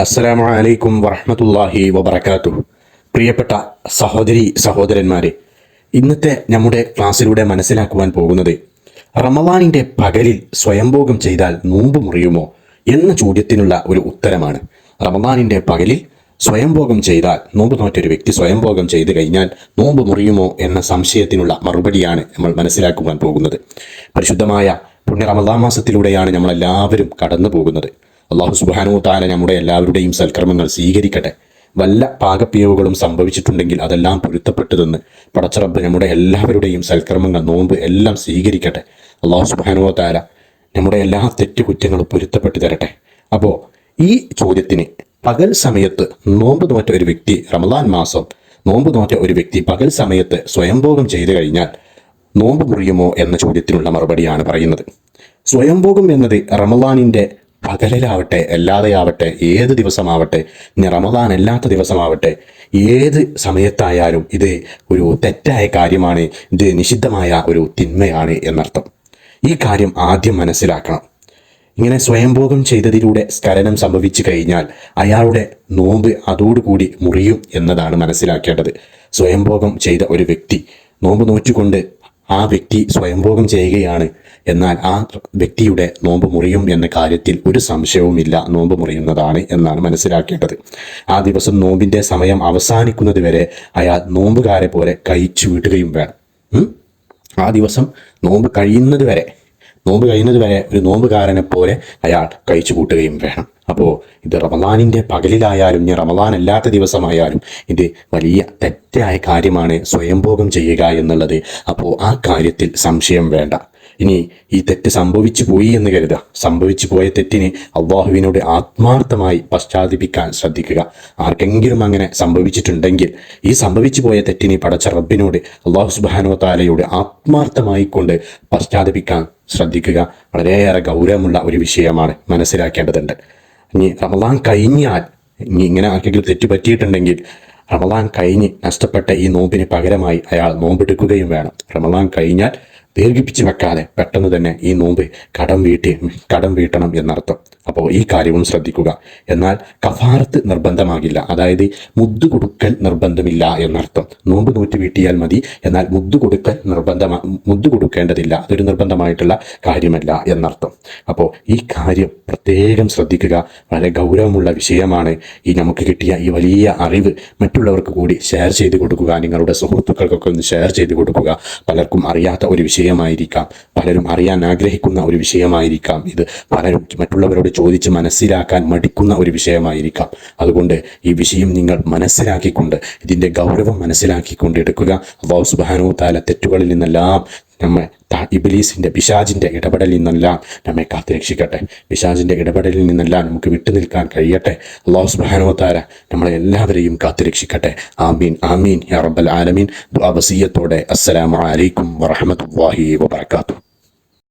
അസ്സലാമു അലൈക്കും വറഹ്മത്തുള്ളാഹി വബറകാതുഹു. പ്രിയപ്പെട്ട സഹോദരി സഹോദരന്മാരെ, ഇന്നത്തെ നമ്മുടെ ക്ലാസ്സിലൂടെ മനസ്സിലാക്കുവാൻ പോകുന്നത് റമളാനിൻ്റെ പകലിൽ സ്വയംഭോഗം ചെയ്താൽ നോമ്പ് മുറിയുമോ എന്ന ചോദ്യത്തിനുള്ള ഒരു ഉത്തരമാണ്. റമളാനിൻ്റെ പകലിൽ സ്വയംഭോഗം ചെയ്താൽ, നോമ്പ് നോറ്റൊരു വ്യക്തി സ്വയംഭോഗം ചെയ്തു കഴിഞ്ഞാൽ നോമ്പ് മുറിയുമോ എന്ന സംശയത്തിനുള്ള മറുപടിയാണ് നമ്മൾ മനസ്സിലാക്കുവാൻ പോകുന്നത്. പരിശുദ്ധമായ പുണ്യ റമളാൻ മാസത്തിലൂടെയാണ് നമ്മളെല്ലാവരും കടന്നു പോകുന്നത്. അല്ലാഹു സുബ്ഹാനഹു വ തആല നമ്മുടെ എല്ലാവരുടെയും സൽക്കർമ്മങ്ങൾ സ്വീകരിക്കട്ടെ. വല്ല പാകപ്പിഴവുകളും സംഭവിച്ചിട്ടുണ്ടെങ്കിൽ അതെല്ലാം പൊരുത്തപ്പെട്ടു തന്ന് പടച്ചറബ്ബ് നമ്മുടെ എല്ലാവരുടെയും സൽക്കർമ്മങ്ങൾ, നോമ്പ് എല്ലാം സ്വീകരിക്കട്ടെ. അല്ലാഹു സുബ്ഹാനഹു വ തആല നമ്മുടെ എല്ലാ തെറ്റുകുറ്റങ്ങളും പൊരുത്തപ്പെട്ടു തരട്ടെ. അപ്പോൾ ഈ ചോദ്യത്തിന്, പകൽ സമയത്ത് നോമ്പ് നോറ്റ ഒരു വ്യക്തി, റമളാൻ മാസം നോമ്പ് നോറ്റ ഒരു വ്യക്തി പകൽ സമയത്ത് സ്വയംഭോഗം ചെയ്തു കഴിഞ്ഞാൽ നോമ്പ് മുറിയുമോ എന്ന ചോദ്യത്തിനുള്ള മറുപടിയാണ് പറയുന്നത്. സ്വയംഭോഗം എന്നത് റമളാനിൻ്റെ പകലിലാവട്ടെ അല്ലാതെയാവട്ടെ, ഏത് ദിവസമാവട്ടെ, ഇനി റമളാൻ അല്ലാത്ത ദിവസമാവട്ടെ, ഏത് സമയത്തായാലും ഇത് ഒരു തെറ്റായ കാര്യമാണ്, ഇത് നിഷിദ്ധമായ ഒരു തിന്മയാണ് എന്നർത്ഥം. ഈ കാര്യം ആദ്യം മനസ്സിലാക്കണം. ഇങ്ങനെ സ്വയംഭോഗം ചെയ്തതിലൂടെ സ്ഖലനം സംഭവിച്ചു കഴിഞ്ഞാൽ അയാളുടെ നോമ്പ് അതോടുകൂടി മുറിയും എന്നതാണ് മനസ്സിലാക്കേണ്ടത്. സ്വയംഭോഗം ചെയ്ത ഒരു വ്യക്തി നോമ്പ് നോറ്റുകൊണ്ട് ആ വ്യക്തി സ്വയംഭോഗം ചെയ്യുകയാണ്, എന്നാൽ ആ വ്യക്തിയുടെ നോമ്പ് മുറിയും എന്ന കാര്യത്തിൽ ഒരു സംശയവുമില്ല, നോമ്പ് മുറിയുന്നതാണ് എന്നാണ് മനസ്സിലാക്കേണ്ടത്. ആ ദിവസം നോമ്പിൻ്റെ സമയം അവസാനിക്കുന്നത് വരെ അയാൾ നോമ്പുകാരെ പോലെ കഴിച്ചു വീട്ടുകയും വേണം. ആ ദിവസം നോമ്പ് കഴിയുന്നത് വരെ ഒരു നോമ്പുകാരനെ പോലെ അയാൾ കഴിച്ചു കൂട്ടുകയും വേണം. അപ്പോൾ ഇത് റമളാനിൻ്റെ പകലിലായാലും ഇനി റമളാൻ അല്ലാത്ത ദിവസമായാലും ഇത് വലിയ തെറ്റായ കാര്യമാണ് സ്വയംഭോഗം ചെയ്യുക എന്നുള്ളത്. അപ്പോൾ ആ കാര്യത്തിൽ സംശയം വേണ്ട. ഇനി ഈ തെറ്റ് സംഭവിച്ചു പോയി എന്ന് കരുതുക. സംഭവിച്ചു പോയ തെറ്റിന് അള്ളാഹുവിനോട് ആത്മാർത്ഥമായി പശ്ചാത്തപിക്കാൻ ശ്രദ്ധിക്കുക. ആർക്കെങ്കിലും അങ്ങനെ സംഭവിച്ചിട്ടുണ്ടെങ്കിൽ ഈ സംഭവിച്ചു പോയ തെറ്റിന് പടച്ച റബ്ബിനോട്, അള്ളാഹു സുബ്ഹാനഹു വ തആലയോട് ആത്മാർത്ഥമായി കൊണ്ട് പശ്ചാത്തപിക്കാൻ ശ്രദ്ധിക്കുക. വളരെയേറെ ഗൗരവമുള്ള ഒരു വിഷയമാണ്, മനസ്സിലാക്കേണ്ടതുണ്ട്. ഇനി റമളാൻ കഴിഞ്ഞാൽ, ഇനി ഇങ്ങനെ ആർക്കെങ്കിലും തെറ്റ് പറ്റിയിട്ടുണ്ടെങ്കിൽ റമളാൻ കഴിഞ്ഞ് നഷ്ടപ്പെട്ട ഈ നോമ്പിന് പകരമായി അയാൾ നോമ്പെടുക്കുകയും വേണം. റമളാൻ കഴിഞ്ഞാൽ ദീർഘിപ്പിച്ച് വെക്കാതെ പെട്ടെന്ന് തന്നെ ഈ നോമ്പ് കടം വീട്ടണം എന്നർത്ഥം. അപ്പോൾ ഈ കാര്യവും ശ്രദ്ധിക്കുക. എന്നാൽ കഫാറത്ത് നിർബന്ധമാകില്ല, അതായത് മുദ്ദു കൊടുക്കൽ നിർബന്ധമില്ല എന്നർത്ഥം. നോമ്പ് നോറ്റ് വീട്ടിയാൽ മതി, എന്നാൽ മുദ്ദു കൊടുക്കേണ്ടതില്ല, അതൊരു നിർബന്ധമായിട്ടുള്ള കാര്യമല്ല എന്നർത്ഥം. അപ്പോൾ ഈ കാര്യം പ്രത്യേകം ശ്രദ്ധിക്കുക. വളരെ ഗൗരവമുള്ള വിഷയമാണ്. ഈ നമുക്ക് കിട്ടിയ ഈ വലിയ അറിവ് മറ്റുള്ളവർക്ക് കൂടി ഷെയർ ചെയ്ത് കൊടുക്കുക. നിങ്ങളുടെ സുഹൃത്തുക്കൾക്കൊക്കെ ഒന്ന് ഷെയർ ചെയ്ത് കൊടുക്കുക. പലർക്കും അറിയാത്ത ഒരു വിഷയമായിരിക്കാം, പലരും അറിയാൻ ആഗ്രഹിക്കുന്ന ഒരു വിഷയമായിരിക്കാം ഇത്. പലരും മറ്റുള്ളവരോട് ചോദിച്ച് മനസ്സിലാക്കാൻ മടിക്കുന്ന ഒരു വിഷയമായിരിക്കാം. അതുകൊണ്ട് ഈ വിഷയം നിങ്ങൾ മനസ്സിലാക്കിക്കൊണ്ട്, ഇതിൻ്റെ ഗൗരവം മനസ്സിലാക്കിക്കൊണ്ട് എടുക്കുക. അല്ലാഹു സുബ്ഹാനഹു വ തആല തെറ്റുകളിൽ നിന്നെല്ലാം നമ്മെ, ഇബ്ലീസിൻ്റെ, പിശാചിൻ്റെ ഇടപെടലിൽ നിന്നെല്ലാം നമ്മെ കാത്തുരക്ഷിക്കട്ടെ. പിശാചിൻ്റെ ഇടപെടലിൽ നിന്നെല്ലാം നമുക്ക് വിട്ടുനിൽക്കാൻ കഴിയട്ടെ. അല്ലാഹു സുബ്ഹാനഹു വ തആല നമ്മളെ എല്ലാവരെയും കാത്തുരക്ഷിക്കട്ടെ. ആമീൻ ആമീൻ യാ റബ്ബൽ ആലമീൻ. ദുആ വസിയ്യത്തോടെ അസ്സലാമു അലൈക്കും വറഹ്മത്തുള്ളാഹി വബറകാതുഹു.